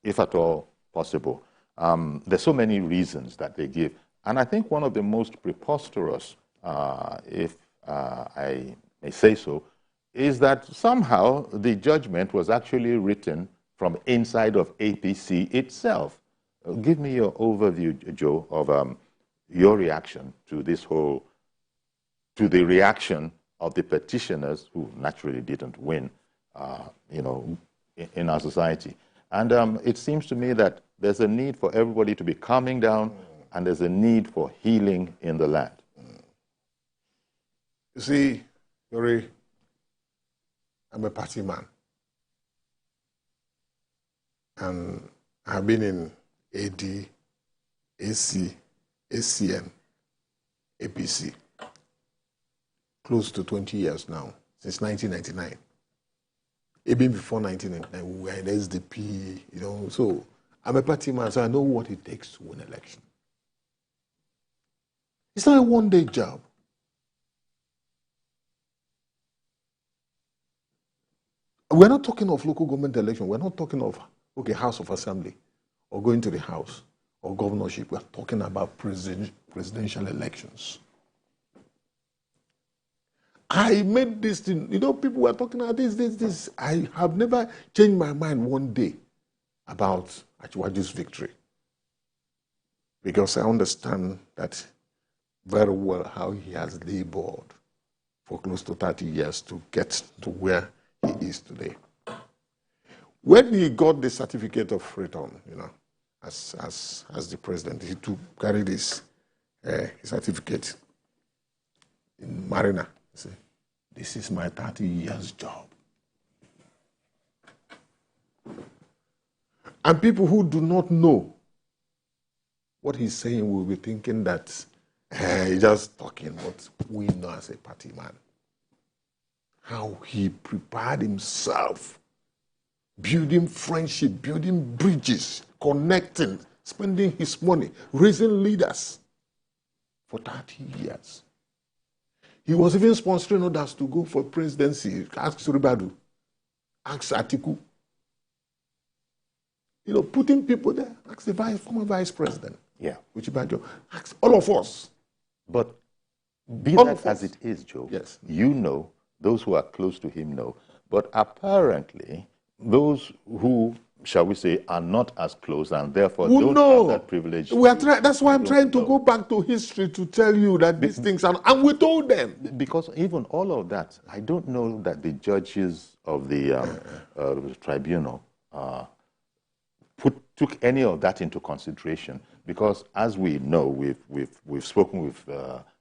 if at all possible. There's so many reasons that they give. And I think one of the most preposterous, if I may say so, is that somehow the judgment was actually written from inside of APC itself. Give me your overview, Joe, of your reaction to this whole, to the reaction of the petitioners who naturally didn't win, you know, in our society. And it seems to me that there's a need for everybody to be calming down, and there's a need for healing in the land. You see, Yori, I'm a party man. And I've been in AD, AC, ACN, APC, close to 20 years now, since 1999. Even before 1999, we were in SDP, you know, so I'm a party man, so I know what it takes to win an election. It's not a one-day job. We're not talking of local government election. We're not talking of, okay, House of Assembly, or going to the House, or governorship. We're talking about presidential elections. I made this thing, you know, people were talking about this. I have never changed my mind one day about Achiwaju's victory. Because I understand that very well how he has labored for close to 30 years to get to where he is today. When he got the certificate of return, you know, as the president, he carried his certificate in Marina. He said, "This is my 30 years job." And people who do not know what he's saying will be thinking that he's just talking what we know as a party man. How he prepared himself, building friendship, building bridges, connecting, spending his money, raising leaders for 30 years. He was even sponsoring others to go for presidency. Ask Suribadu, ask Atiku. You know, putting people there. Ask the former vice president. Yeah. Uchibajo. Ask all of us. But be that as it is, Joe, yes, you know, those who are close to him know. But apparently, those who, shall we say, are not as close and therefore don't have that privilege. That's why I'm trying to go back to history to tell you that these things are, and we told them. Because even all of that, I don't know that the judges of the tribunal took any of that into consideration. Because as we know, we've spoken with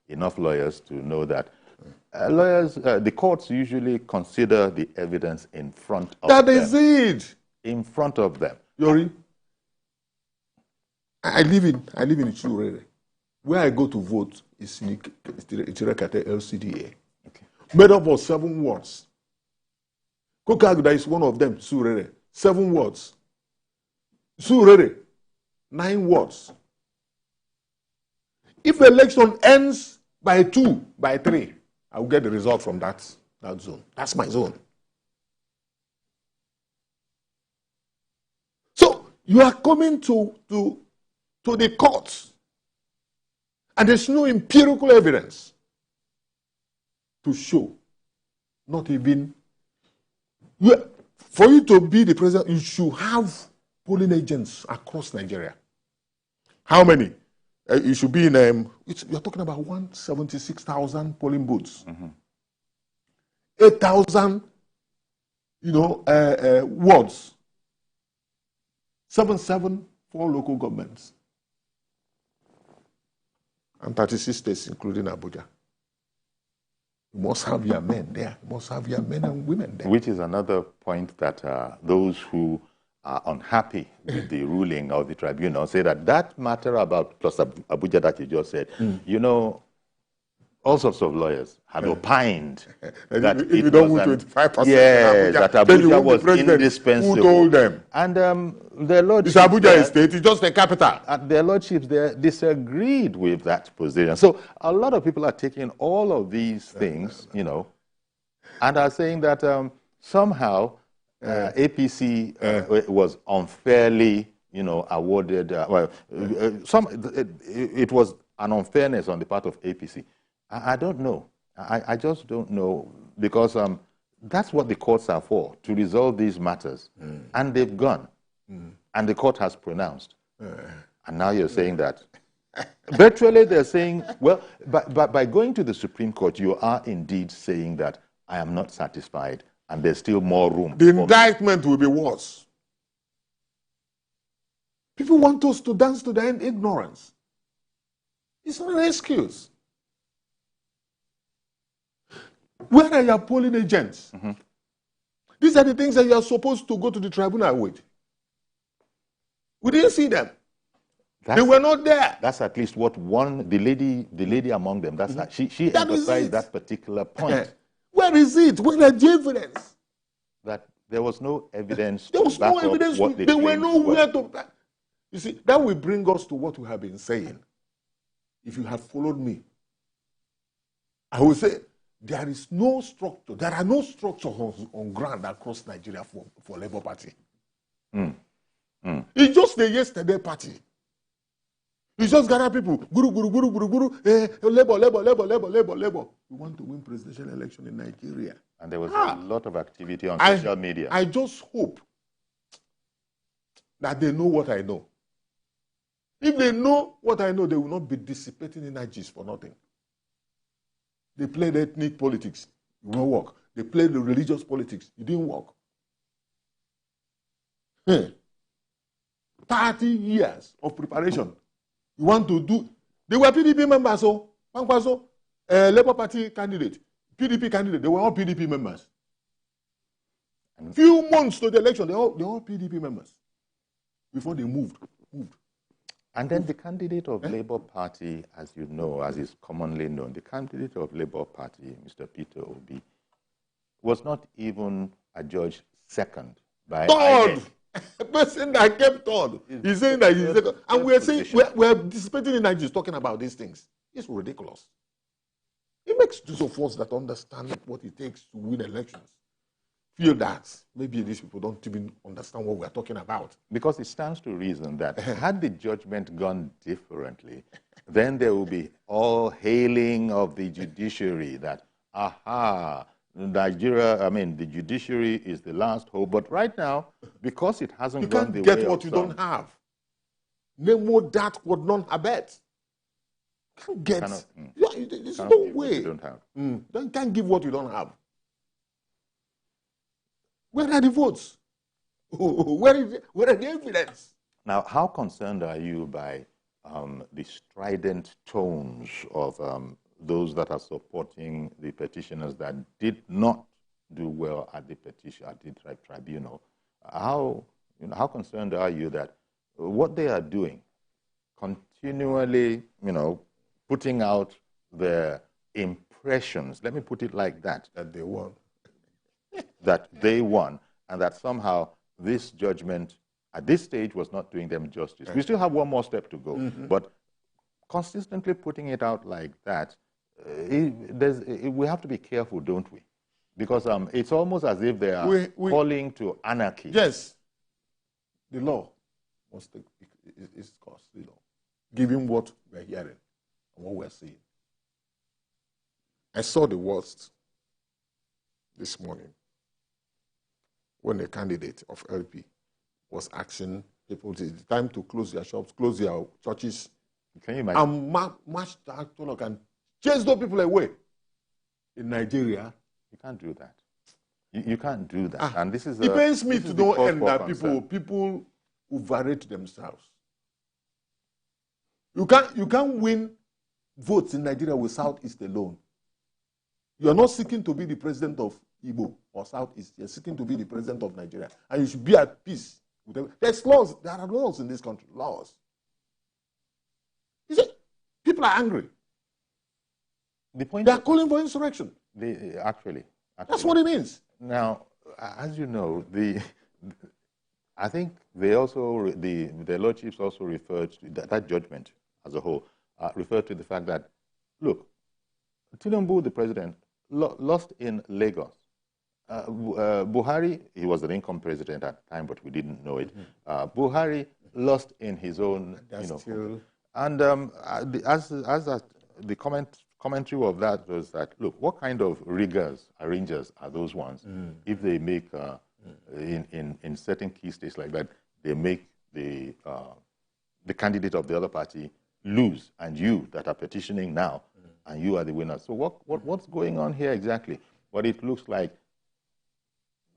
enough lawyers to know that the courts usually consider the evidence in front of them. That is it. In front of them. Yori, I live in Churere. Where I go to vote is in Itirekate LCDA. Okay. Made up of 7 wards. Kokaguda is one of them, Surere. 7 wards. Surere, 9 wards. If election ends by 2, by 3, I will get the result from that zone. That's my zone. So you are coming to the courts, and there's no empirical evidence to show. Not even for you to be the president, you should have polling agents across Nigeria. How many? You should be in, you're talking about 176,000 polling booths. 8,000, wards. 4 local governments. And 36 states, including Abuja. You must have your men there. You must have your men and women there. Which is another point that those who are unhappy with the ruling of the tribunal say that matter about plus Abuja that you just said, you know, all sorts of lawyers have opined that if you don't win 25%, yes, that Abuja was indispensable. Who told them? And their lordships, this Abuja state is just the capital. Their lordships there disagreed with that position. So a lot of people are taking all of these things, you know, and are saying that somehow APC was unfairly, awarded. It was an unfairness on the part of APC. I don't know. I just don't know, because that's what the courts are for, to resolve these matters. And they've gone. And the court has pronounced. And now you're saying that. Virtually, they're saying, well, by going to the Supreme Court, you are indeed saying that I am not satisfied and there's still more room. The indictment will be worse. People want us to dance to their ignorance. It's not an excuse. Where are your polling agents? These are the things that you are supposed to go to the tribunal with. We didn't see them. They were not there. That's at least what the lady among them, she emphasized that particular point. Where is it? Where are the evidence? That there was no evidence. There was no evidence. They were nowhere to. You see, that will bring us to what we have been saying. If you have followed me, I will say there is no structure. There are no structures on ground across Nigeria for Labour Party. It's just the yesterday party. You just gather people, guru, labor. We want to win presidential election in Nigeria. And there was a lot of activity on social media. I just hope that they know what I know. If they know what I know, they will not be dissipating energies for nothing. They played ethnic politics. It won't work. They played the religious politics. It didn't work. 30 years of preparation. You want to do... They were PDP members, so Labour Party candidate, PDP candidate, they were all PDP members. And few months to the election, they're all PDP members. Before they moved. And then the candidate of Labour Party, as you know, as is commonly known, the candidate of Labour Party, Mr. Peter Obi, was not even adjudged second by third. A person that came third. He's saying that he's second. And we're saying, we're participating in Nigeria talking about these things. It's ridiculous. It makes those of us that understand what it takes to win elections feel that maybe these people don't even understand what we're talking about. Because it stands to reason that had the judgment gone differently, then there will be all hailing of the judiciary that, Nigeria, the judiciary is the last hope. But right now, because it hasn't gone the way of some... You can't get what you don't have. Nemo that would not have bet. Can't get. There's no way. You don't have. You can't give what you don't have. Where are the votes? Where are the evidence? Now, how concerned are you by the strident tones of those that are supporting the petitioners that did not do well at the tribunal? How concerned are you that what they are doing, continually, putting out their impressions, let me put it like that, that they won. That they won, and that somehow this judgment at this stage was not doing them justice. We still have one more step to go, but consistently putting it out like that, we have to be careful, don't we? Because it's almost as if they are calling to anarchy. Yes. The law must take its course, the law, given what we're hearing and what we're seeing. I saw the worst this morning when a candidate of LP was asking people, it's time to close their shops, close their churches. Can you imagine? And march the actual and chase those people away. In Nigeria, you can't do that. You can't do that. And this is it pains me to no end that people overrate themselves. You can't win votes in Nigeria with Southeast alone. You are not seeking to be the president of Igbo or Southeast. You're seeking to be the president of Nigeria. And you should be at peace with them. There's laws. There are laws in this country. Laws. You see, people are angry. They are calling for insurrection. Actually. That's what it means. Now, as you know, I think the lordships also referred to that judgment as a whole, referred to the fact that, look, Tinubu, the president, lost in Lagos. Buhari, he was an income president at the time, but we didn't know it. Buhari lost in his own, and the commentary of that was that, look, what kind of arrangers are those ones? If they make, in certain key states like that, they make the candidate of the other party lose, and you that are petitioning now, and you are the winner. So what's going on here exactly? But it looks like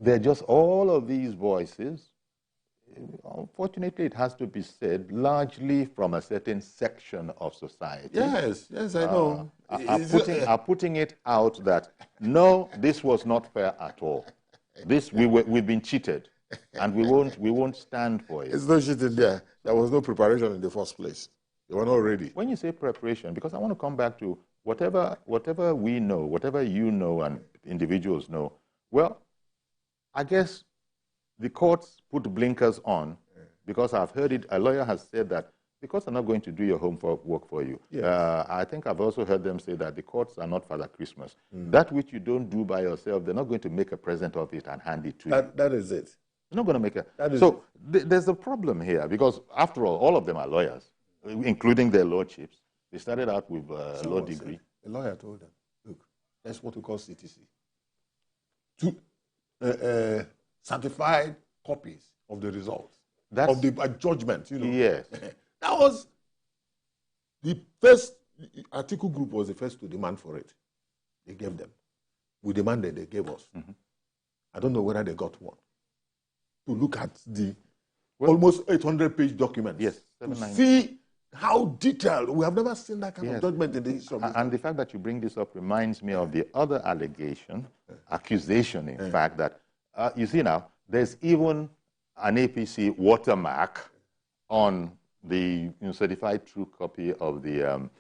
they're just all of these voices. Unfortunately, it has to be said, largely from a certain section of society. Yes, I know. Are putting it out that, no, this was not fair at all. We've been cheated, and we won't stand for it. It's no cheating there. There was no preparation in the first place. They were not ready. When you say preparation, because I want to come back to whatever we know, whatever you know and individuals know, well, I guess the courts put blinkers on, because I've heard it, a lawyer has said that the courts are not going to do your homework for you. Yes. I think I've also heard them say that the courts are not Father Christmas. That which you don't do by yourself, they're not going to make a present of it and hand it to you. That is it. They're not going to make a... So there's a problem here, because after all of them are lawyers, including their lordships. They started out with a law degree. A lawyer told them, look, that's what we call CTC. To certified copies of the results, of the judgment, Yes. That was the first, Article Group was the first to demand for it. They gave them. We demanded, they gave us. I don't know whether they got one. To look at the almost 800-page document. Yes. To see how detailed. We have never seen that kind of judgment in the history of this. And the fact that you bring this up reminds me of the other accusation, in fact, that, you see now, there's even an APC watermark on the certified true copy of the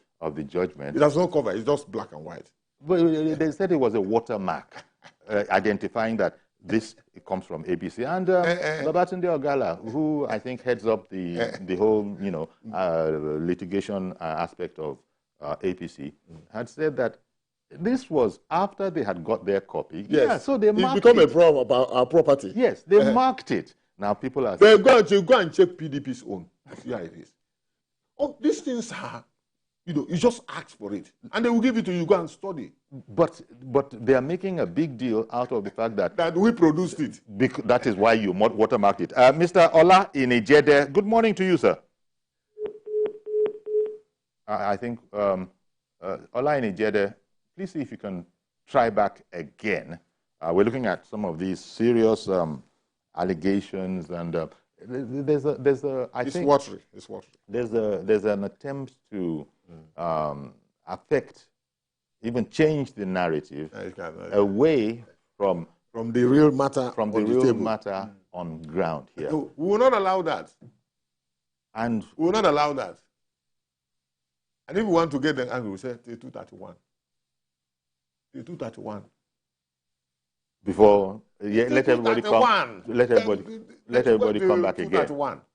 judgment. It has no cover. It's just black and white. But they said it was a watermark, identifying that this comes from APC. And Babatunde Ogala, who I think heads up the whole litigation aspect of APC, had said that this was after they had got their copy. Yes. Yeah, so they marked it. It became a problem about our property. Yes, they marked it. Now people are saying... Go and check PDP's own. See how it is. Oh, these things are, you just ask for it. And they will give it to you, go and study. But they are making a big deal out of the fact that... we produced it. That is why you watermarked it. Mr. Ola in Ijede, good morning to you, sir. I think Ola in Ijede, please see if you can try back again. We're looking at some of these serious allegations, and it's watery. There's an attempt to affect, even change the narrative away from the real matter, matter on ground here. No, we will not allow that. And we will not allow that. And if we want to get them angry, we say 231. 231. Before, let everybody come. Let everybody come back again.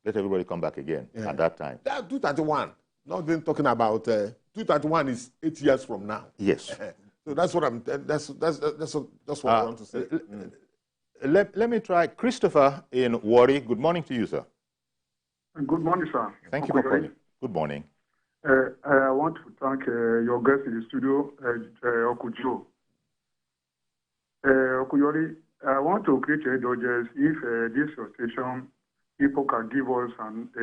Let everybody come back again at that time. That 231. Not then talking about 231 is 8 years from now. Yes. So that's what that's what I want to say. Let me try Christopher in Yori. Good morning to you, sir. Good morning, sir. Thank you for calling. Good morning. I want to thank your guest in the studio, Okujo. Okuyori, I want to create a indulgence if this station, people can give us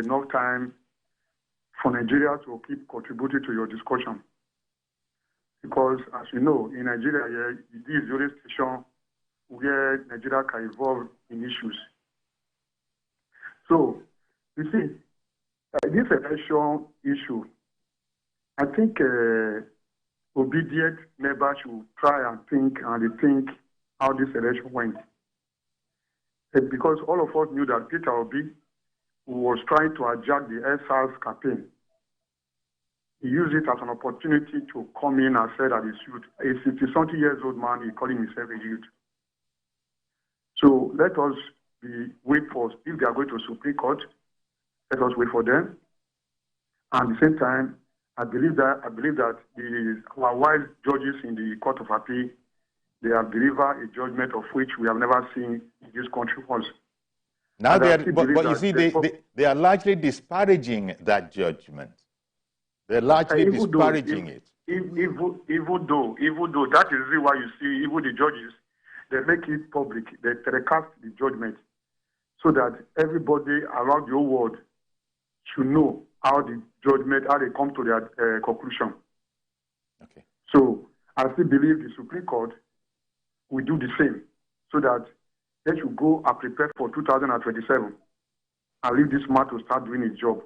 enough time for Nigeria to keep contributing to your discussion. Because, as you know, in Nigeria, this is the only station where Nigeria can evolve in issues. So, you see, this election issue, I think obedient members should try and think and rethink how this election went. And because all of us knew that Peter Obi was trying to hijack the SARS campaign. He used it as an opportunity to come in and say that he's youth. A 60-something years old man, he's calling himself a youth. So let us wait for, if they are going to Supreme Court, let us wait for them. And at the same time, I believe that our wise judges in the Court of Appeal, they have delivered a judgment of which we have never seen in this country once. Now, but you see, they are largely disparaging that judgment. They're largely disparaging it. Even though that is why you see, even the judges, they make it public, they telecast the judgment so that everybody around the whole world should know how the judgment, how they come to their conclusion. Okay. So I still believe the Supreme Court will do the same so that they should go and prepare for 2027 and leave this man to start doing his job.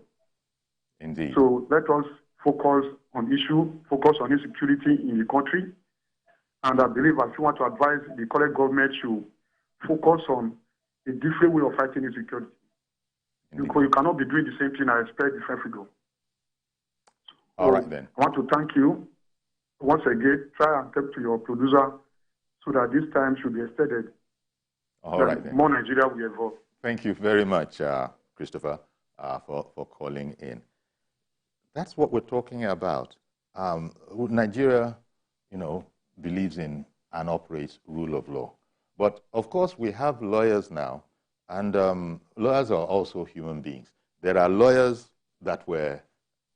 Indeed. So let us focus on issue, focus on insecurity in the country. And I believe I still want to advise the current government to focus on a different way of fighting insecurity. Because you cannot be doing the same thing and expect different figure. All right, then. I want to thank you once again. Try and talk to your producer so that this time should be extended. All right, then. More Nigeria will evolve. Thank you very much, Christopher, for calling in. That's what we're talking about. Nigeria, believes in and operates rule of law. But, of course, we have lawyers now, and lawyers are also human beings. There are lawyers that were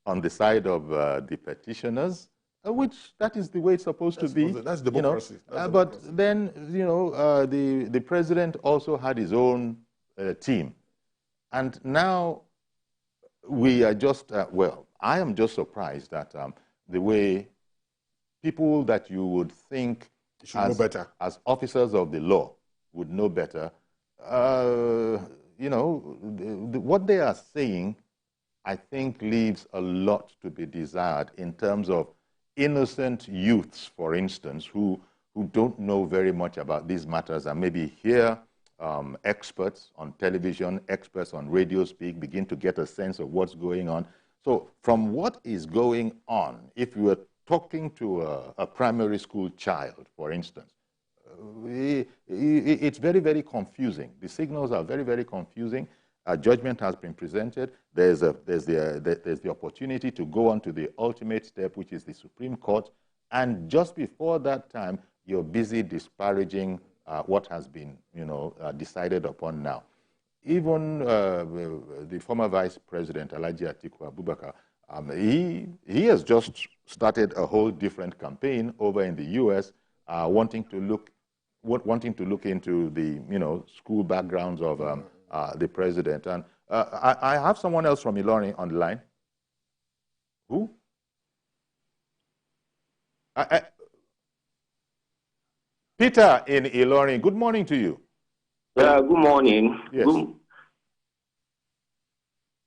on the side of the petitioners, which that is the way it's supposed to be. That's democracy. But then, the president also had his own team. And now we are just, I am just surprised that the way people that you would think as officers of the law would know better, what they are saying, I think, leaves a lot to be desired in terms of innocent youths, for instance, who don't know very much about these matters and maybe hear experts on television, experts on radio speak, begin to get a sense of what's going on. So from what is going on, if you were talking to a primary school child, for instance, it's very, very confusing. The signals are very, very confusing. A judgment has been presented. There's the opportunity to go on to the ultimate step, which is the Supreme Court. And just before that time, you're busy disparaging what has been, decided upon now. Even the former Vice President, Alhaji Atiku Abubakar, he has just started a whole different campaign over in the U.S., wanting to look into the school backgrounds of the president. And I have someone else from Ilorin on the line. Who? Peter in Ilorin. Good morning to you. Good morning. Yes.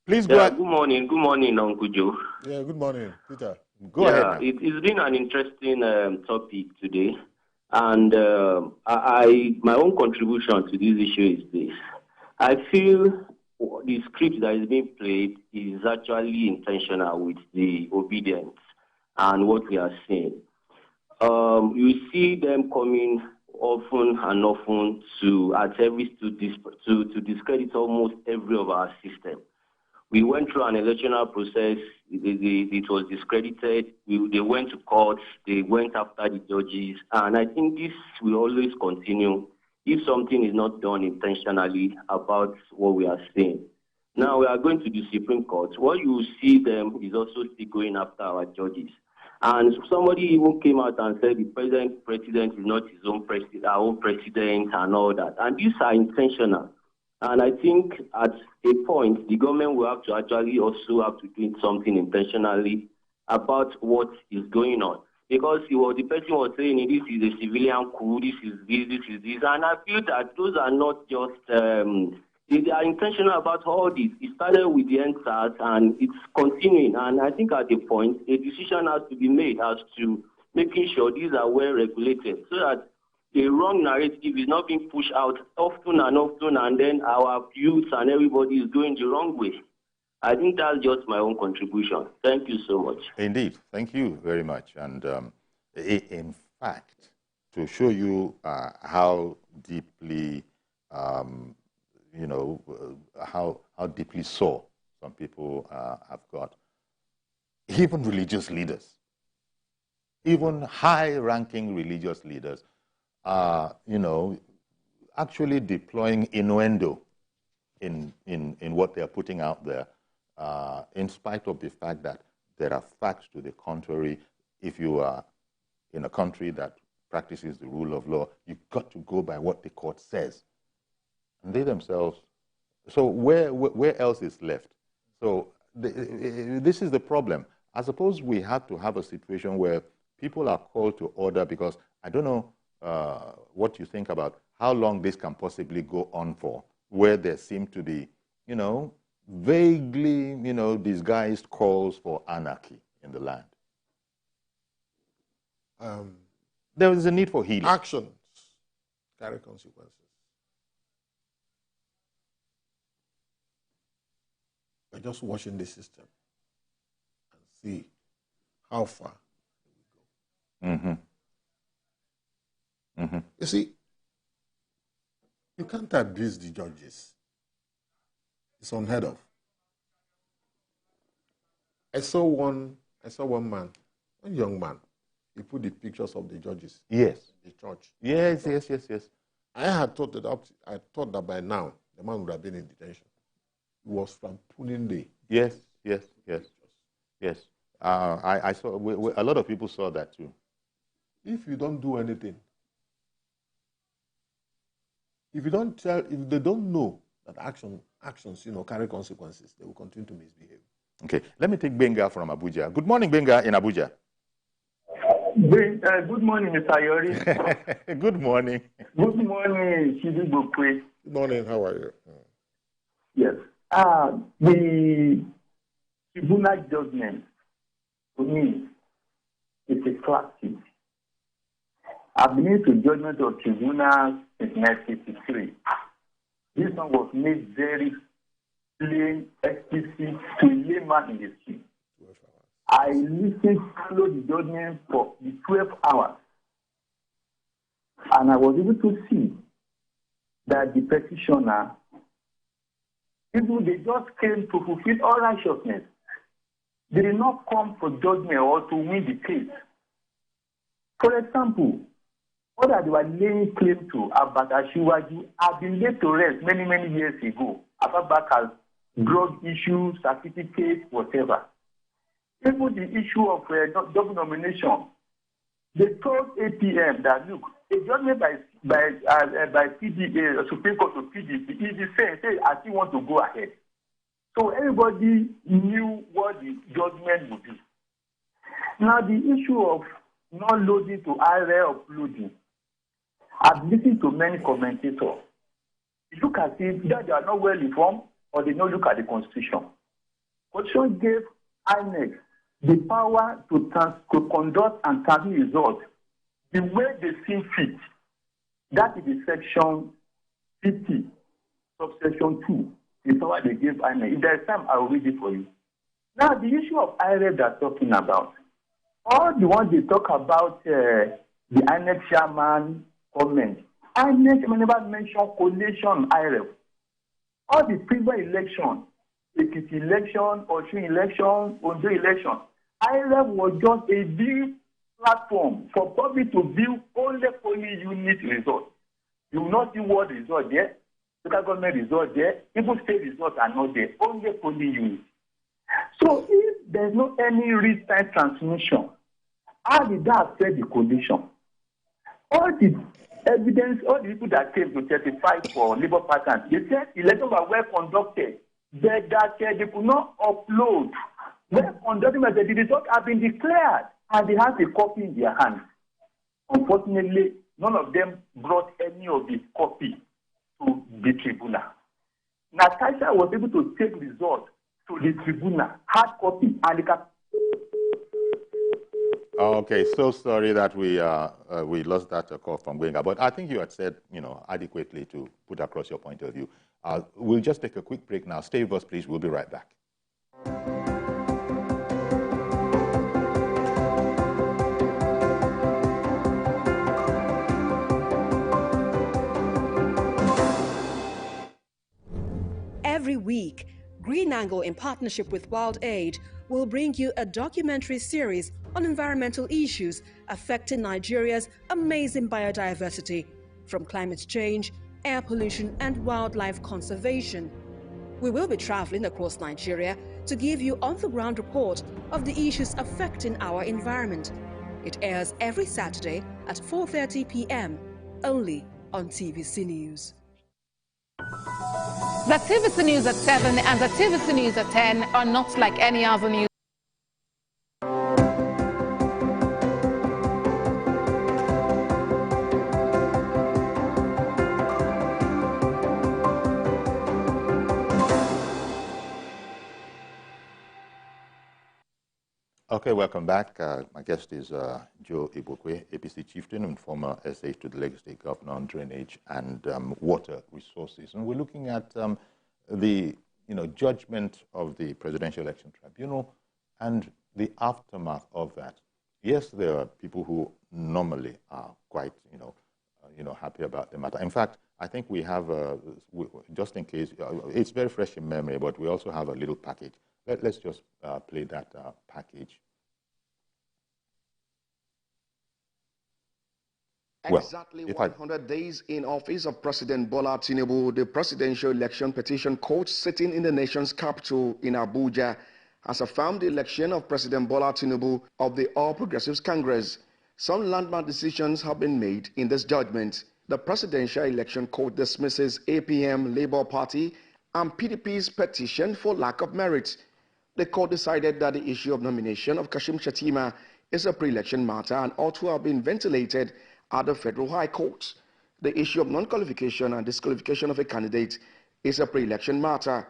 Please go ahead. Good morning, Uncle Joe. Yeah, good morning, Peter. Go ahead now. It's been an interesting topic today. And my own contribution to this issue is this. I feel the script that is being played is actually intentional with the obedience and what we are seeing. You see them coming often and often to discredit almost every of our system. We went through an electoral process. It was discredited. They went to courts. They went after the judges. And I think this will always continue if something is not done intentionally about what we are seeing. Now we are going to the Supreme Court. What you see them is also still going after our judges. And somebody even came out and said the president is not his own president, our own president and all that. And these are intentional. And I think at a point, the government will have to actually also have to do something intentionally about what is going on. Because the person was saying this is a civilian coup, this is this. And I feel that those are not just, they are intentional about all this. It started with the NSAS and it's continuing. And I think at a point, a decision has to be made as to making sure these are well regulated so that the wrong narrative is not being pushed out often, and then our youth and everybody is going the wrong way. I think that's just my own contribution. Thank you so much. Indeed. Thank you very much. And in fact, to show you how deeply, how deeply sore some people have got, even religious leaders, even high-ranking religious leaders, are, you know, actually deploying innuendo in what they're putting out there, in spite of the fact that there are facts to the contrary. If you are in a country that practices the rule of law, you've got to go by what the court says. And they themselves, so where else is left? So this is the problem. I suppose we have to have a situation where people are called to order, because I don't know what you think about how long this can possibly go on for, where there seem to be, you know, vaguely, you know, disguised calls for anarchy in the land. There is a need for healing. Actions carry consequences. We're just watching the system and see how far we go. Mm-hmm. Mm-hmm. You see, you can't abuse the judges. It's unheard of. I saw one man, one young man. He put the pictures of the judges. Yes. In the church. Yes. I had thought that by now the man would have been in detention. He was from Puninde. Yes. I saw. A lot of people saw that too. If you don't do anything, if they don't know that actions, you know, carry consequences, they will continue to misbehave. Okay, let me take Benga from Abuja. Good morning, Benga in Abuja. Good morning, Mr. Yori. Good morning. Good morning, Igbokwe. Good morning, how are you? Yes. The tribunal judgment, to me, is a classic. I've been to judgment of tribunal since 1953. This one was made very plain, explicit to a layman in the street. I listened, followed the judgment for the 12 hours. And I was able to see that the petitioner, people, they just came to fulfill all righteousness. They did not come for judgment or to win the case. For example, what they were laying claim to about Ashiwaju have been laid to rest many, many years ago. About back as drug issues, certificates, whatever. Even the issue of double nomination, they told APM that, look, a judgment by PDA, Supreme Court of PDP, is the same. Say, I still want to go ahead. So everybody knew what the judgment would be. Now, the issue of not loading to IRA uploading, I've listened to many commentators. You look at it, either they are not well informed or they don't look at the Constitution. Constitution gave INEC the power to conduct and transmit results the way they see fit. That is the section 50, subsection 2, the power they gave INEC. If there is time, I will read it for you. Now, the issue of IREF they are talking about, all the ones they talk about, the INEC chairman comment, INEC never mention collation IREF. All the previous election, Ekiti election, Osun election, Ondo election, IREF was just a big platform for public to view only polling unit results. You will not see what result there, local government result there, even state results are not there, only polling unit. So if there's not any real-time transmission, how did that affect the coalition? All the evidence, all the people that came to testify for Labour Party, they said elections were well conducted, but that they could not upload. Well conducted, but the results have been declared, and they have a copy in their hands. Unfortunately, none of them brought any of the copy to the tribunal. Natasha was able to take results to the tribunal, hard copy, and Okay, so sorry that we lost that call from Gwenga, but I think you had said, you know, adequately to put across your point of view. We'll just take a quick break now. Stay with us, please. We'll be right back. Every week, Green Angle, in partnership with Wild Aid, will bring you a documentary series on environmental issues affecting Nigeria's amazing biodiversity, from climate change, air pollution, and wildlife conservation. We will be traveling across Nigeria to give you on-the-ground report of the issues affecting our environment. It airs every Saturday at 4:30 p.m. only on TVC News. The TVC News at 7 and the TVC News at 10 are not like any other news. Okay, welcome back. My guest is Joe Igbokwe, APC chieftain and former SA to the Lagos State Governor on drainage and water resources. And we're looking at the judgment of the Presidential Election Tribunal and the aftermath of that. Yes, there are people who normally are quite happy about the matter. In fact, I think we have just in case it's very fresh in memory, but we also have a little package. Let's just play that package. Exactly 100 days in office of President Bola Tinubu, the Presidential Election Petition Court sitting in the nation's capital in Abuja has affirmed the election of President Bola Tinubu of the All Progressives Congress. Some landmark decisions have been made in this judgment. The Presidential Election Court dismisses APM, Labour Party, and PDP's petition for lack of merit. The court decided that the issue of nomination of Kashim Shettima is a pre-election matter and ought to have been ventilated at the Federal High Court. The issue of non-qualification and disqualification of a candidate is a pre-election matter.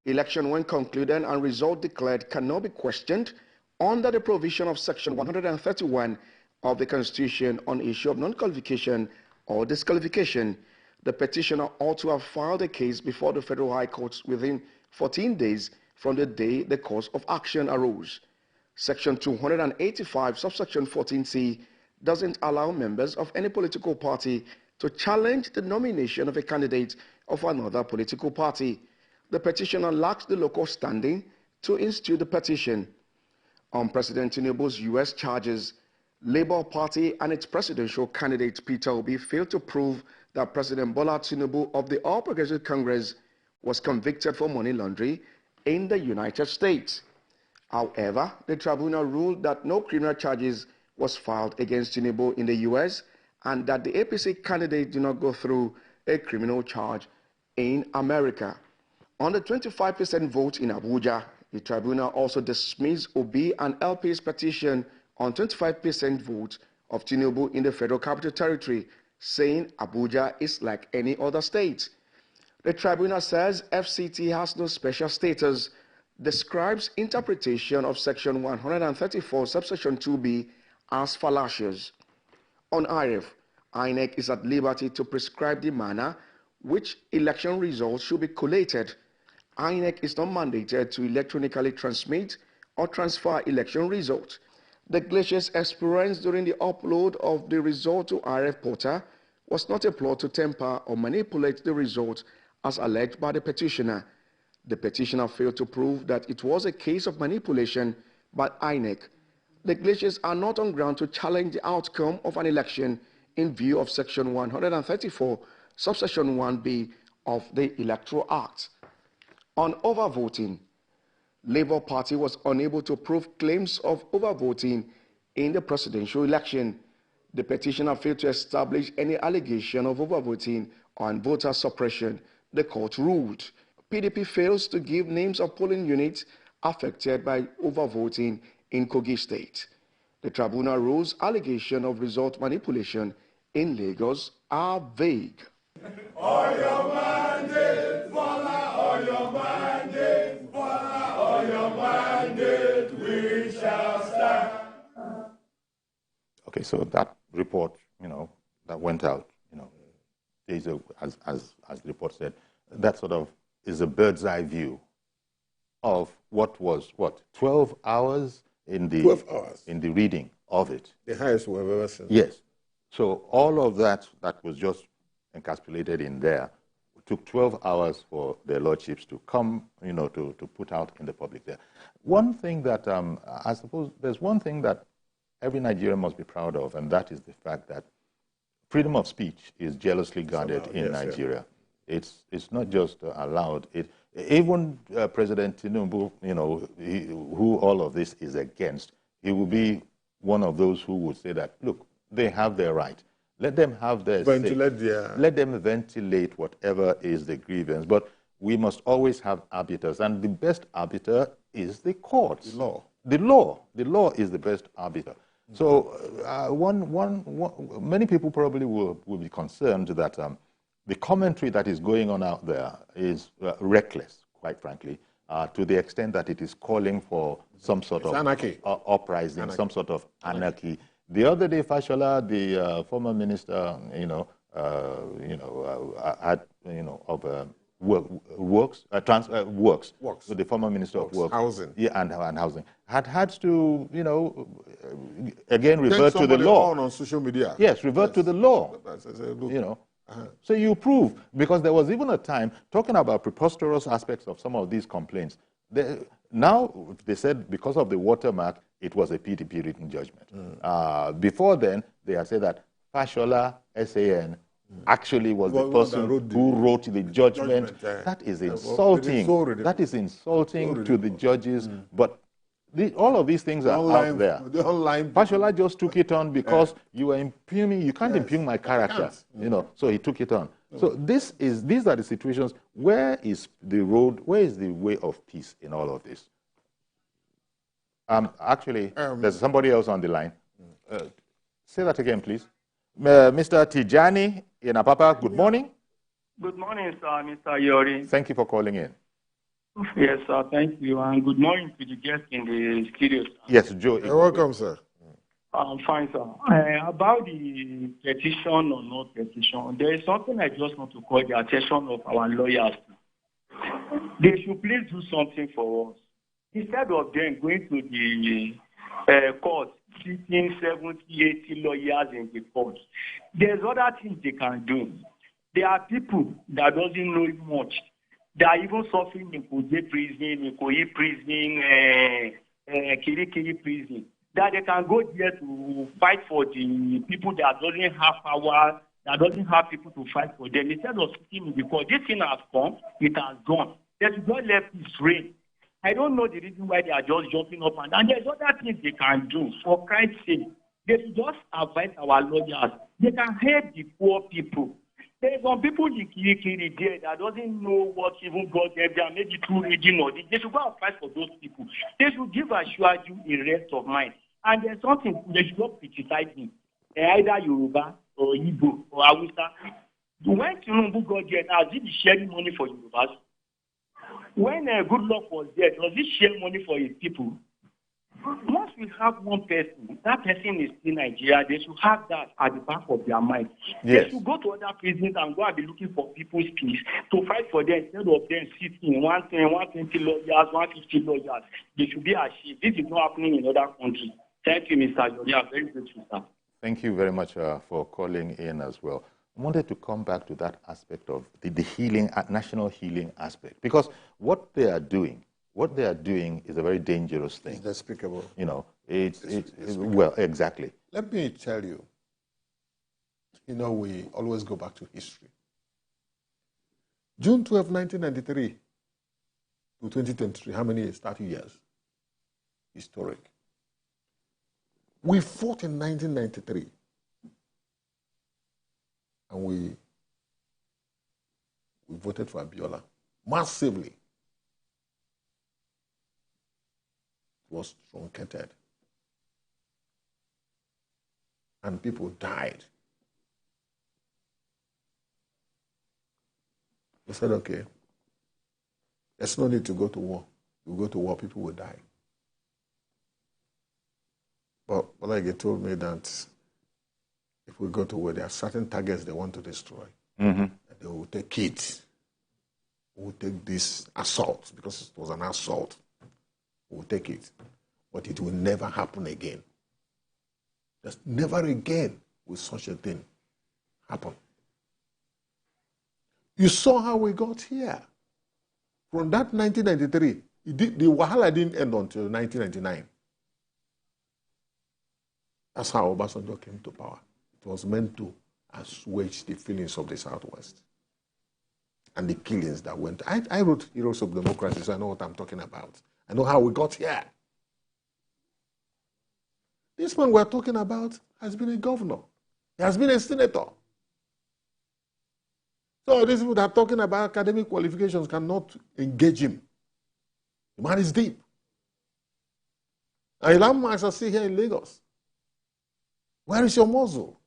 Election, when concluded and result declared, cannot be questioned under the provision of Section 131 of the Constitution on issue of non-qualification or disqualification. The petitioner ought to have filed a case before the Federal High Court within 14 days from the day the cause of action arose. Section 285, subsection 14c, doesn't allow members of any political party to challenge the nomination of a candidate of another political party. The petitioner lacks the local standing to institute the petition. On President Tinubu's U.S. charges, Labour Party and its presidential candidate Peter Obi failed to prove that President Bola Tinubu of the All Progressives Congress was convicted for money laundering in the United States. However, the tribunal ruled that no criminal charges was filed against Tinubu in the U.S. and that the APC candidate did not go through a criminal charge in America. On the 25% vote in Abuja, the tribunal also dismissed Obi and LP's petition on 25% vote of Tinubu in the Federal Capital Territory, saying Abuja is like any other state. The tribunal says FCT has no special status, describes interpretation of Section 134, subsection 2b as fallacious. On IRF, INEC is at liberty to prescribe the manner which election results should be collated. INEC is not mandated to electronically transmit or transfer election results. The glaciers experienced during the upload of the result to IRF portal was not a plot to temper or manipulate the result as alleged by the petitioner. The petitioner failed to prove that it was a case of manipulation by INEC. The glaciers are not on ground to challenge the outcome of an election in view of Section 134, subsection 1b of the Electoral Act. On overvoting, Labour Party was unable to prove claims of overvoting in the presidential election. The petitioner failed to establish any allegation of overvoting or voter suppression, the court ruled. PDP fails to give names of polling units affected by overvoting in Kogi State. The tribunal rules allegations of result manipulation in Lagos are vague. All your mandate, Bola, all your mandate, Bola, all your mandate, we shall stand. Okay, so that report, that went out, days ago, as the report said, that sort of is a bird's eye view of what was, 12 hours in the 12 hours in the reading of it. The highest we've ever seen. Yes. So all of that was just encapsulated in there. took 12 hours for their lordships to come, to put out in the public there. One thing that, I suppose, there's one thing that every Nigerian must be proud of, and that is the fact that freedom of speech is jealously guarded in Nigeria. Yeah. It's not just allowed. Even President Tinubu, who all of this is against, he will be one of those who would say that, look, they have their right. Let them have their say. Let them ventilate whatever is the grievance. But we must always have arbiters, and the best arbiter is the courts. The law. The law. The law is the best arbiter. So many people probably will be concerned that the commentary that is going on out there is reckless, quite frankly, to the extent that it is calling for some sort of uprising, some sort of anarchy. The other day, Fashola, the former minister, had, of works, so the former minister of works, housing, and housing, had to, again revert to the law on social media. Yes, revert to the law. So you prove, because there was even a time talking about preposterous aspects of some of these complaints. Now they said because of the watermark, it was a PDP written judgment. Before then, they had said that Fashola SAN actually was the person who wrote the judgment. That is insulting. That is insulting to the judges. But all of these things are out there. Fashola just took it on because you are impugning. You can't impugn my character, So he took it on. So these are the situations. Where is the road? Where is the way of peace in all of this? Actually, there's somebody else on the line. Say that again, please. Mr. Tijani in Apapa, good morning. Good morning, sir, Mr. Yori. Thank you for calling in. Yes, sir, thank you. And good morning to the guests in the studio. Yes, Joe. You're welcome, sir. I'm fine, sir. About the petition or no petition, there is something I just want to call the attention of our lawyers. They should please do something for us. Instead of them going to the court, sitting 70, 80 lawyers in the court, there's other things they can do. There are people that doesn't know much. They are even suffering in Kuje prison, Ikoyi prison, Kirikiri prison. That they can go there to fight for the people that doesn't have power, that doesn't have people to fight for them. Instead of sitting in the court, this thing has come, it has gone. They should not let this reign. I don't know the reason why they are just jumping up and down. There's other things they can do. For Christ's sake, they should just advise our lawyers. They can help the poor people. There are some people in Kirikiri there that doesn't know what even God gave them, maybe through reading or this. They should go and fight for those people. They should give Ashwaju a rest of mind. And there's something they should not criticize him. Either Yoruba or Igbo or Hausa. When Tinubu got there, now did he share money for Yorubas? When Good Luck was there, does he share money for his people? Once we have one person, that person is in Nigeria, they should have that at the back of their mind. Yes. They should go to other prisons and go and be looking for people's peace to fight for them instead of them sitting 110, 120 lawyers, 150 lawyers. They should be ashamed. This is not happening in other countries. Thank you, Mr. Yori. Very grateful, sir. Thank you very much for calling in as well. I wanted to come back to that aspect of the healing, national healing aspect, because what they are doing is a very dangerous thing. It's despicable. It's well, exactly. Let me tell you, we always go back to history. June 12, 1993 to 2023, how many years? 30 years. Historic. We fought in 1993. And we voted for Abiola massively. It was truncated. And people died. They said, okay, there's no need to go to war. You go to war, people will die. But Olage told me that if we go to war, there are certain targets they want to destroy. Mm-hmm. They will take it. We will take this assault, because it was an assault. We will take it. But it will never happen again. Just never again will such a thing happen. You saw how we got here. From that 1993, the Wahala didn't end until 1999. That's how Obasanjo came to power. It was meant to assuage the feelings of the Southwest and the killings that went. I wrote Heroes of Democracy, so I know what I'm talking about. I know how we got here. This man we're talking about has been a governor. He has been a senator. So these people that are talking about academic qualifications cannot engage him. The man is deep. And landmarks are still here in Lagos. Where is your muzzle?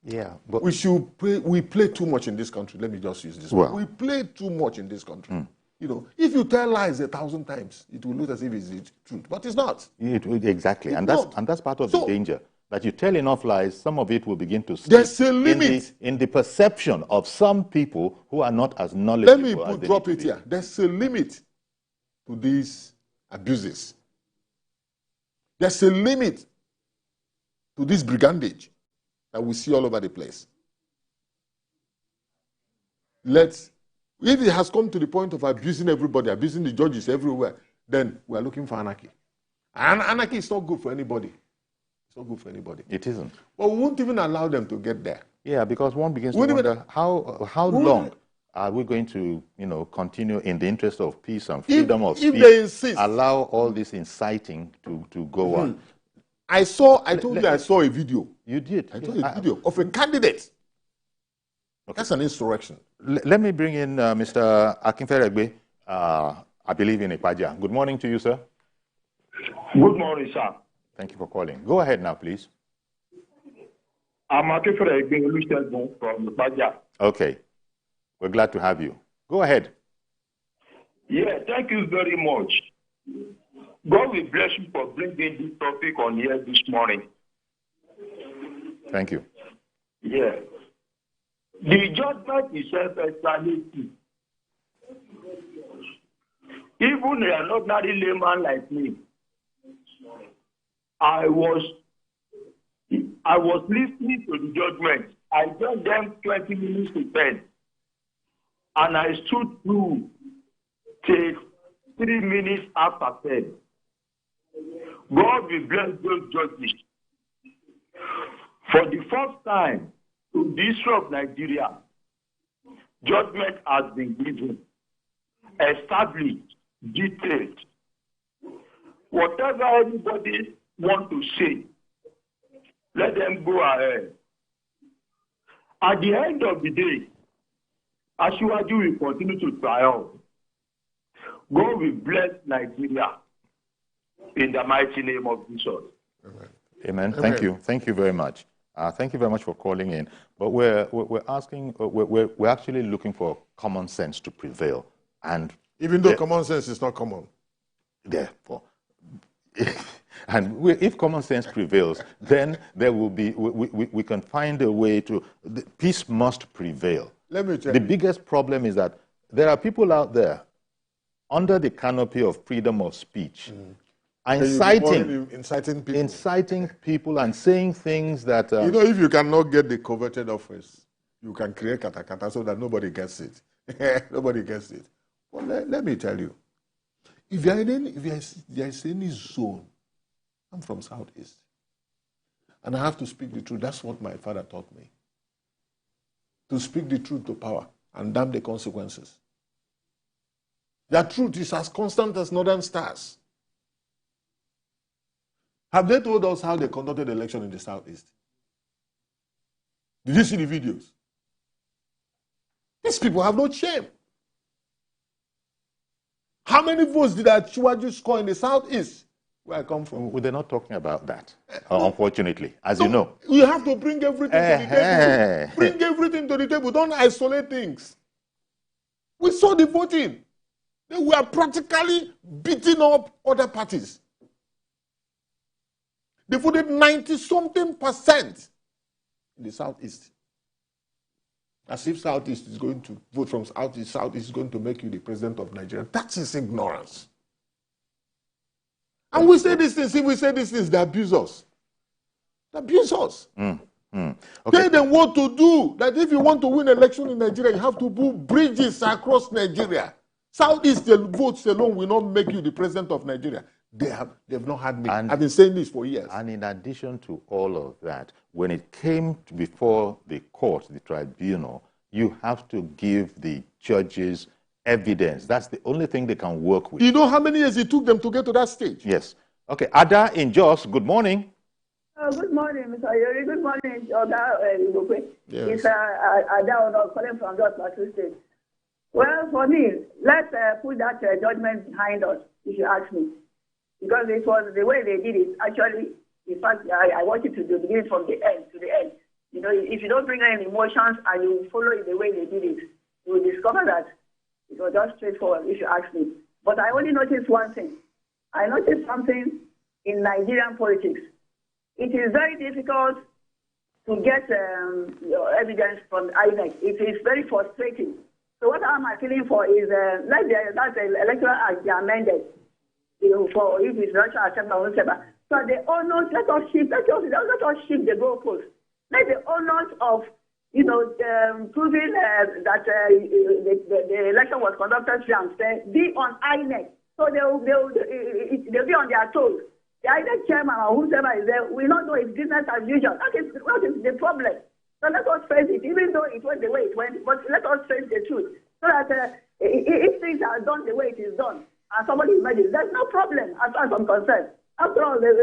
Yeah, but we play too much in this country. Let me just use this word. We play too much in this country. You know, if you tell lies 1,000 times, it will look as if it's the truth, but it's not. Exactly, and that's part of the danger. That you tell enough lies, some of it will begin to slip. There's a limit in the perception of some people who are not as knowledgeable. Let me drop it here. There's a limit to these abuses. There's a limit to this brigandage that we see all over the place. If it has come to the point of abusing everybody, abusing the judges everywhere, then we are looking for anarchy. And anarchy is not good for anybody. It's not good for anybody. It isn't. But we won't even allow them to get there. Yeah, because one begins to wonder how long are we going to, continue in the interest of peace and freedom of speech? If they insist, allow all this inciting to go on. I told you I saw a video. You did. I told you a video of a candidate. Okay. That's an insurrection. Let me bring in Mr. Akinferegbe, I believe in Ipaja. Good morning to you, sir. Good morning, sir. Thank you for calling. Go ahead now, please. I'm Akinferegbe from Ipaja. Okay. We're glad to have you. Go ahead. Yeah, thank you very much. God will bless you for bringing this topic on here this morning. Thank you. Yeah. The judgment is self-explanatory. Even an ordinary layman like me, I was listening to the judgment. I gave them 20 minutes to 10. And I stood through till 3 minutes after 10. God will bless those judges. For the first time in the history of Nigeria, judgment has been given, established, detailed. Whatever anybody wants to say, let them go ahead. At the end of the day, Asiwaju will continue to triumph. God will bless Nigeria in the mighty name of Jesus. Amen. Amen. Thank you. Thank you very much. Thank you very much for calling in. But we're actually looking for common sense to prevail, and even though common sense is not common, therefore, if common sense prevails, then there will be we can find a way to peace must prevail. Let me tell you. The biggest problem is that there are people out there under the canopy of freedom of speech. Inciting people and saying things that... if you cannot get the coveted office, you can create katakata so that nobody gets it. Nobody gets it. Well, let me tell you. If there is any zone, I'm from Southeast, and I have to speak the truth. That's what my father taught me. To speak the truth to power and damn the consequences. That truth is as constant as northern stars. Have they told us how they conducted the election in the Southeast? Did you see the videos? These people have no shame. How many votes did Asiwaju score in the Southeast, where I come from? Well, they're not talking about that, unfortunately, as you know. You have to bring everything to the table. Bring everything to the table. Don't isolate things. We saw the voting. They were practically beating up other parties. They voted 90-something% in the Southeast. As if Southeast is going to vote from Southeast, Southeast is going to make you the president of Nigeria. That is ignorance. And we say these things, if we say these things, they abuse us. They abuse us. Okay. Tell them what to do. That if you want to win election in Nigeria, you have to build bridges across Nigeria. Southeast votes alone will not make you the president of Nigeria. They've not had me. I've been saying this for years. And in addition to all of that, when it came before the court, the tribunal, you have to give the judges evidence. That's the only thing they can work with. You know how many years it took them to get to that stage? Yes. Okay. Ada in Jos, good morning. Good morning, Mr. Yori. Good morning, Oga Igbokwe. Yes. It's Ada calling from Jos Plateau State. Well, for me, let's put that judgment behind us, if you ask me. Because it was the way they did it. Actually, in fact, I want you to begin from the end to the end. You know, if you don't bring any emotions and you follow it the way they did it, you will discover that it was just straightforward, if you ask me. But I only noticed one thing. I noticed something in Nigerian politics. It is very difficult to get evidence from INEC. It is very frustrating. So what am I feeling for is let the electoral act be amended, you know, for if it's election acceptable or whatever. So the owners, let us shift the goalposts. Let the owners of, you know, proving that the election was conducted free and fair be on INEC. So they'll be on their toes. The INEC chairman or whoever is there will not know it's business as usual. That is the problem. So let us face it, even though it went the way it went, but let us face the truth. So that if things are done the way it is done, and somebody imagines, there's no problem as far as I'm concerned. After all, the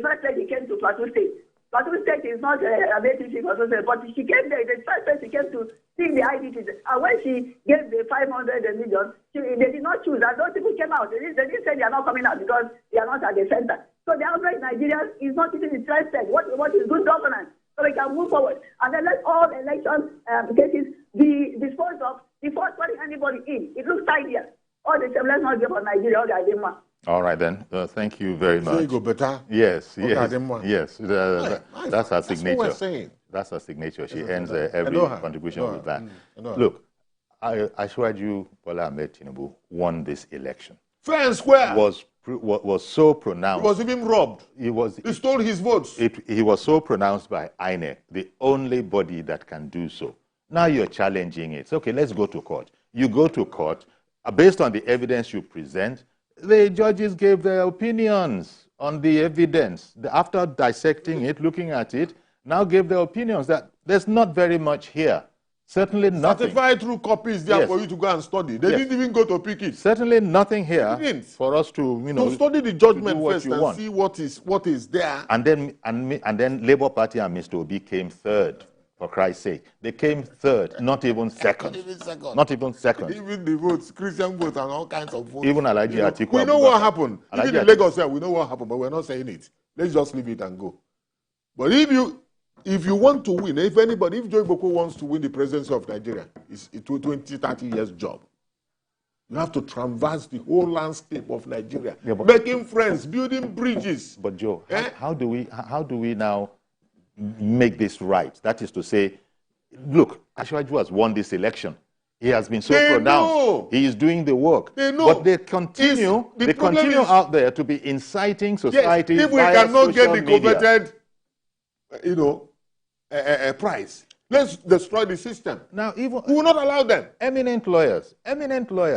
first lady came to Plateau State. Plateau State is not a native Plateau State, but she came there. The first time she came to see the IDPs, and when she gave the 500 million, they did not choose. And those people came out. They didn't say they are not coming out because they are not at the center. So the average Nigerian is not even interested. What is good governance? So we can move forward. And then let all election cases be disposed of before putting anybody in. It looks tidier. All the same, let's not give on Nigeria. All right, then. Thank you very much. So you go better? Yes, yes. Yes. That's her signature. That's what we're saying. That's her signature. She ends every contribution with that. Look, Ashwaju Bola Ahmed Tinubu won this election. Fair and square. Was so pronounced. He was even robbed. He stole his votes. He was so pronounced by INEC, the only body that can do so. Now you're challenging it. Okay, let's go to court. You go to court. Based on the evidence you present, the judges gave their opinions on the evidence. After dissecting it, looking at it, now gave their opinions that there's not very much here. Certainly nothing. Certified through copies there for you to go and study. They didn't even go to pick it. Certainly nothing here for us to, to study the judgment first and see what is there. And then Labour Party and Mr. Obi came third. For Christ's sake, they came third, not even second. Not even second. Even the votes, Christian votes, and all kinds of votes. Even Alhaji Atiku. We know what happened. Even in Lagos, we know what happened, but we're not saying it. Let's just leave it and go. But if you want to win, if Joe Igbokwe wants to win the presidency of Nigeria, it's a 20, 30 years job. You have to traverse the whole landscape of Nigeria, making friends, building bridges. But Joe, how do we now make this right? That is to say, look, Ashwaju has won this election. He has been so pronounced. He is doing the work. But they continue out there to be inciting society. Yes, if we cannot get the coveted, prize, let's destroy the system. Now, we will not allow them. Eminent lawyers,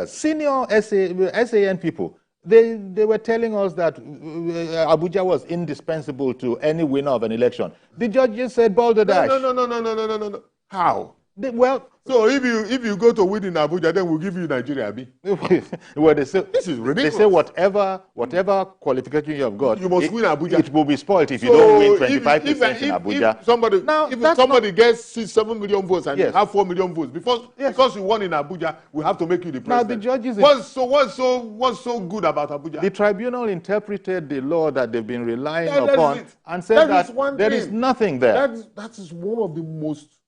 senior SAN people, they were telling us that Abuja was indispensable to any winner of an election. The judges said balderdash. No. How? So if you go to win in Abuja, then we'll give you Nigeria, Abi. Well, they say, this is ridiculous. They say whatever qualification you have got, you must win Abuja. It will be spoiled if you don't win 25% in Abuja. If somebody gets 7 million votes and you have 4 million votes, because you won in Abuja, we have to make you the president. Now the judges. What's so good about Abuja? The tribunal interpreted the law that they've been relying upon and said that there is nothing there. That is one of the most,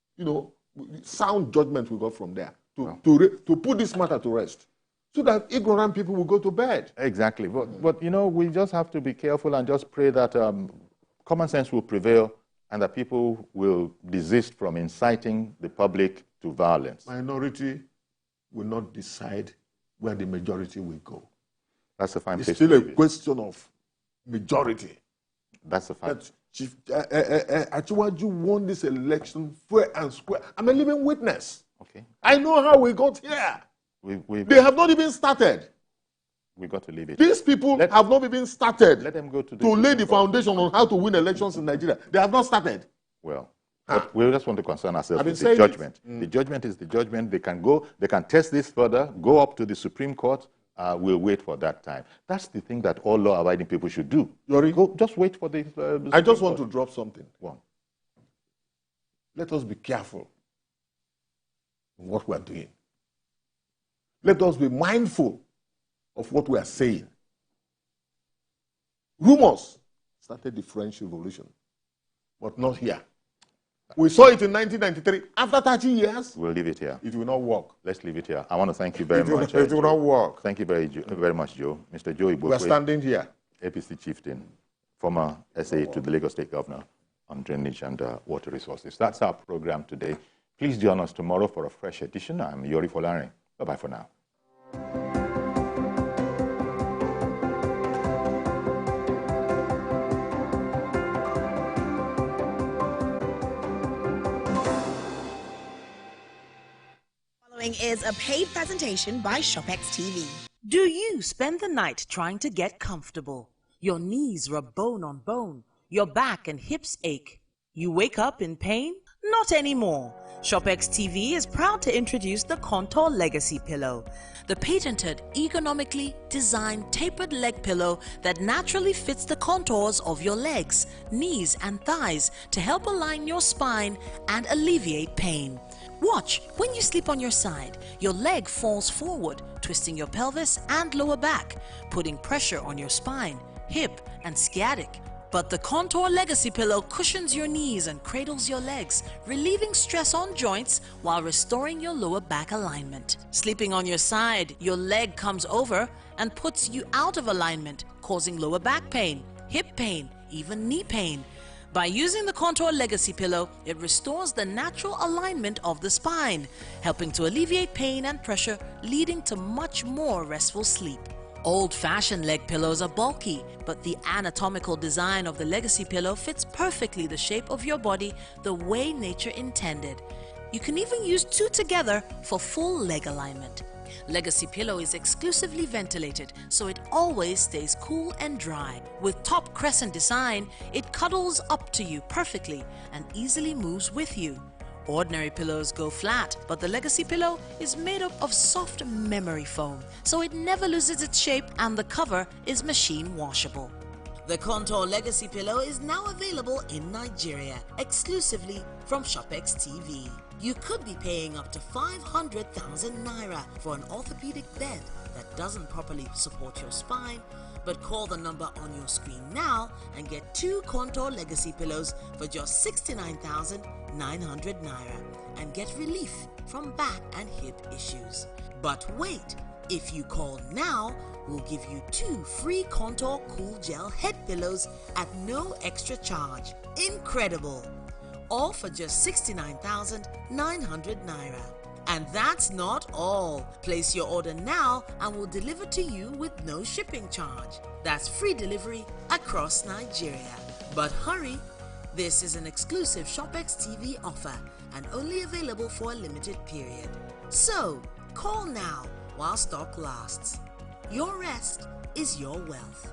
sound judgment we got from there to put this matter to rest, so that ignorant people will go to bed. Exactly. But we just have to be careful and just pray that common sense will prevail and that people will desist from inciting the public to violence. Minority will not decide where the majority will go. That's a fine place. It's still a question of majority. That's a fact. That Chief Achiwaju won this election fair and square. I'm a living witness. Okay. I know how we got here. They have not even started. We've got to leave it. These people have not even started let them go to lay the foundation on how to win elections in Nigeria. They have not started. Well, but we just want to concern ourselves with the judgment. The judgment is the judgment. They can go, they can test this further, go up to the Supreme Court. We'll wait for that time. That's the thing that all law-abiding people should do. Yori, go, just wait for the I just want to drop something. Go on. Let us be careful in what we are doing. Let us be mindful of what we are saying. Rumors started the French Revolution, but not here. We saw it in 1993. After 30 years, we'll leave it here. It will not work. Let's leave it here. I want to thank you very much. It will not work. Thank you very much, Joe. Mr. Joe Igbokwe. We are standing here. APC chieftain, former SA to the Lagos State Governor on drainage and water resources. That's our program today. Please join us tomorrow for a fresh edition. I'm Yori Folarin. Bye-bye for now. Is a paid presentation by ShopX TV. Do you spend the night trying to get comfortable? Your knees rub bone on bone. Your back and hips ache. You wake up in pain? Not anymore. ShopX TV is proud to introduce the Contour Legacy Pillow, the patented, ergonomically designed tapered leg pillow that naturally fits the contours of your legs, knees, and thighs to help align your spine and alleviate pain. Watch, when you sleep on your side, your leg falls forward, twisting your pelvis and lower back, putting pressure on your spine, hip, and sciatic. But the Contour Legacy Pillow cushions your knees and cradles your legs, relieving stress on joints while restoring your lower back alignment. Sleeping on your side, your leg comes over and puts you out of alignment, causing lower back pain, hip pain, even knee pain. By using the Contour Legacy Pillow, it restores the natural alignment of the spine, helping to alleviate pain and pressure, leading to much more restful sleep. Old-fashioned leg pillows are bulky, but the anatomical design of the Legacy Pillow fits perfectly the shape of your body the way nature intended. You can even use two together for full leg alignment. Legacy Pillow is exclusively ventilated, so it always stays cool and dry. With top crescent design, it cuddles up to you perfectly and easily moves with you. Ordinary pillows go flat, but the Legacy Pillow is made up of soft memory foam, so it never loses its shape and the cover is machine washable. The Contour Legacy Pillow is now available in Nigeria, exclusively from ShopX TV. You could be paying up to 500,000 naira for an orthopedic bed that doesn't properly support your spine, but call the number on your screen now and get 2 Contour Legacy Pillows for just 69,900 naira and get relief from back and hip issues. But wait, if you call now, we'll give you 2 free Contour Cool Gel head pillows at no extra charge. Incredible! All for just 69,900 naira. And that's not all. Place your order now and we'll deliver to you with no shipping charge. That's free delivery across Nigeria. But hurry, this is an exclusive ShopX TV offer and only available for a limited period. So, call now while stock lasts. Your rest is your wealth.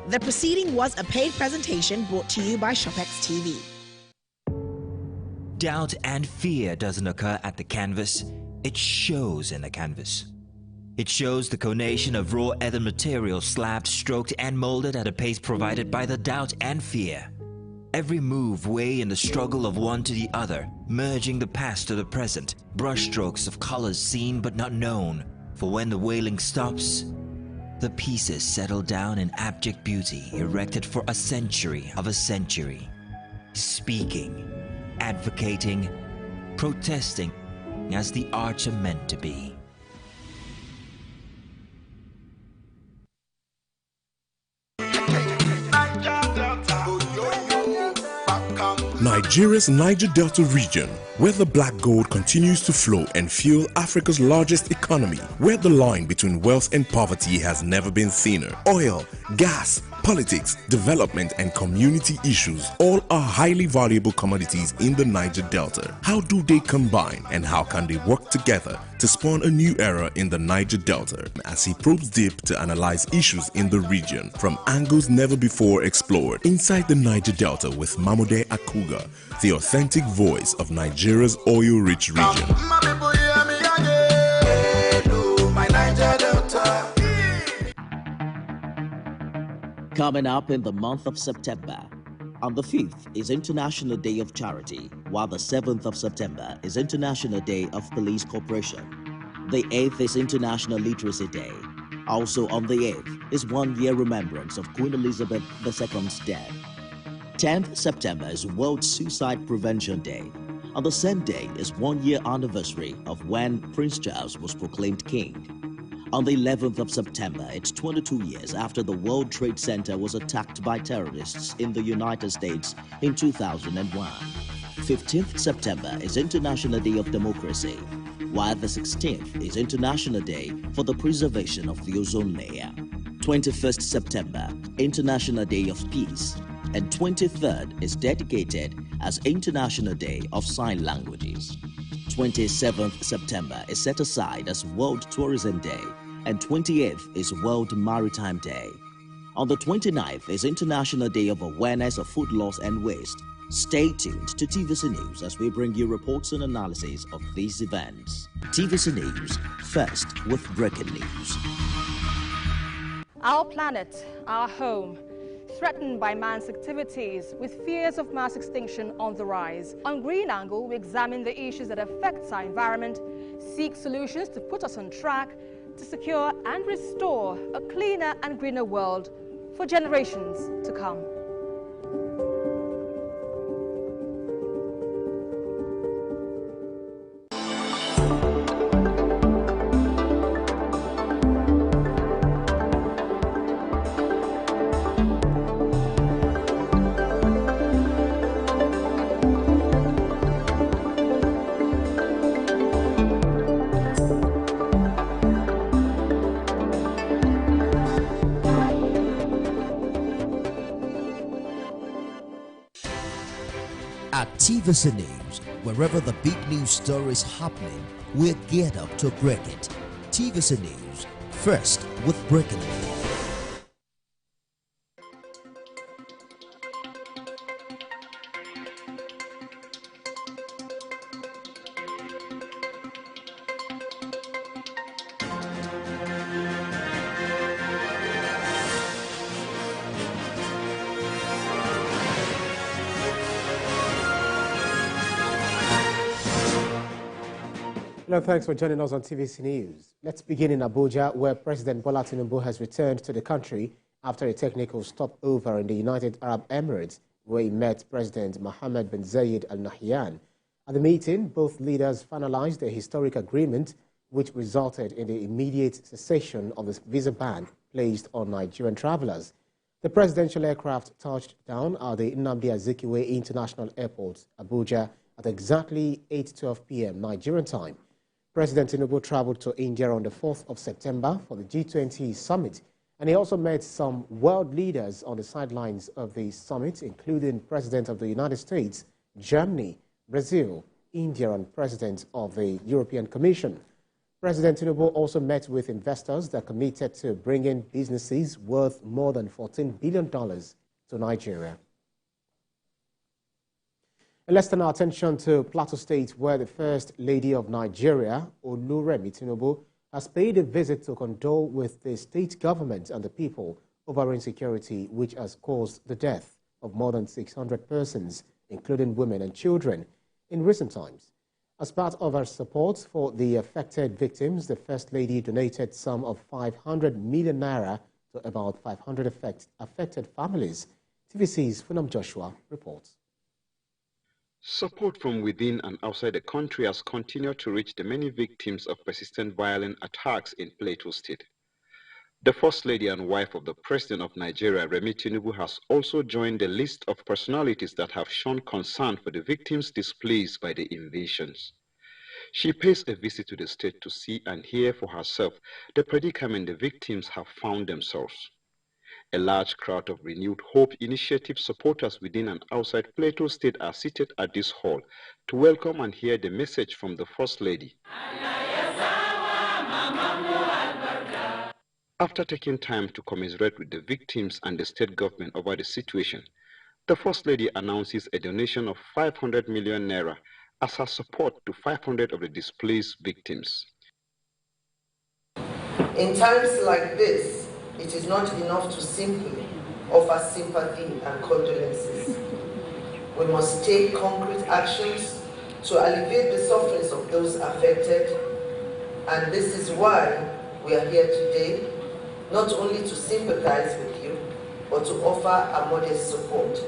The proceeding was a paid presentation brought to you by ShopX TV. Doubt and fear doesn't occur at the canvas, it shows in the canvas. It shows the conation of raw earthen material slabbed, stroked, and molded at a pace provided by the doubt and fear. Every move way in the struggle of one to the other, merging the past to the present, brushstrokes of colors seen but not known. For when the wailing stops, the pieces settle down in abject beauty erected for a century of a century. Speaking, advocating, protesting as the arts are meant to be. Nigeria's Niger Delta region, where the black gold continues to flow and fuel Africa's largest economy, where the line between wealth and poverty has never been thinner. Oil, gas, politics, development, and community issues all are highly valuable commodities in the Niger Delta. How do they combine, and how can they work together to spawn a new era in the Niger Delta? As he probes deep to analyze issues in the region from angles never before explored. Inside the Niger Delta with Mamude Akuga, the authentic voice of Nigeria's oil-rich region. Coming up in the month of September, on the 5th is International Day of Charity, while the 7th of September is International Day of Police Cooperation. The 8th is International Literacy Day. Also on the 8th is 1 year remembrance of Queen Elizabeth II's death. 10th September is World Suicide Prevention Day. On the same day is 1 year anniversary of when Prince Charles was proclaimed king. On the 11th of September, it's 22 years after the World Trade Center was attacked by terrorists in the United States in 2001. 15th September is International Day of Democracy, while the 16th is International Day for the Preservation of the Ozone Layer. 21st September, International Day of Peace, and 23rd is dedicated as International Day of Sign Languages. 27th September is set aside as World Tourism Day, and 28th is World Maritime Day. On the 29th is International Day of Awareness of Food Loss and Waste. Stay tuned to TVC News as we bring you reports and analysis of these events. TVC News, first with breaking news. Our planet, our home, threatened by man's activities with fears of mass extinction on the rise. On Green Angle, we examine the issues that affect our environment, seek solutions to put us on track to secure and restore a cleaner and greener world for generations to come. At TVC News, wherever the big news story is happening, we're geared up to break it. TVC News, first with breaking news. Hello, thanks for joining us on TVC News. Let's begin in Abuja, where President Bola Tinubu has returned to the country after a technical stopover in the United Arab Emirates, where he met President Mohammed bin Zayed Al Nahyan. At the meeting, both leaders finalized a historic agreement which resulted in the immediate cessation of the visa ban placed on Nigerian travelers. The presidential aircraft touched down at the Nnamdi Azikiwe International Airport, Abuja, at exactly 8:12 p.m. Nigerian time. President Tinubu traveled to India on the 4th of September for the G20 summit, and he also met some world leaders on the sidelines of the summit, including President of the United States, Germany, Brazil, India, and President of the European Commission. President Tinubu also met with investors that committed to bringing businesses worth more than $14 billion to Nigeria. And let's turn our attention to Plateau State, where the First Lady of Nigeria, Oluremi Tinubu, has paid a visit to condole with the state government and the people over insecurity, which has caused the death of more than 600 persons, including women and children, in recent times. As part of her support for the affected victims, the First Lady donated some of 500 million naira to about 500 affected families. TVC's Funam Joshua reports. Support from within and outside the country has continued to reach the many victims of persistent violent attacks in Plateau State. The First Lady and wife of the President of Nigeria, Remi Tinubu, has also joined the list of personalities that have shown concern for the victims displaced by the invasions. She pays a visit to the state to see and hear for herself the predicament the victims have found themselves. A large crowd of renewed hope initiative supporters within and outside Plateau State are seated at this hall to welcome and hear the message from the First Lady. After taking time to commiserate with the victims and the state government over the situation, the First Lady announces a donation of 500 million naira as her support to 500 of the displaced victims. In times like this, it is not enough to simply offer sympathy and condolences. We must take concrete actions to alleviate the sufferings of those affected, and this is why we are here today, not only to sympathize with you, but to offer a modest support.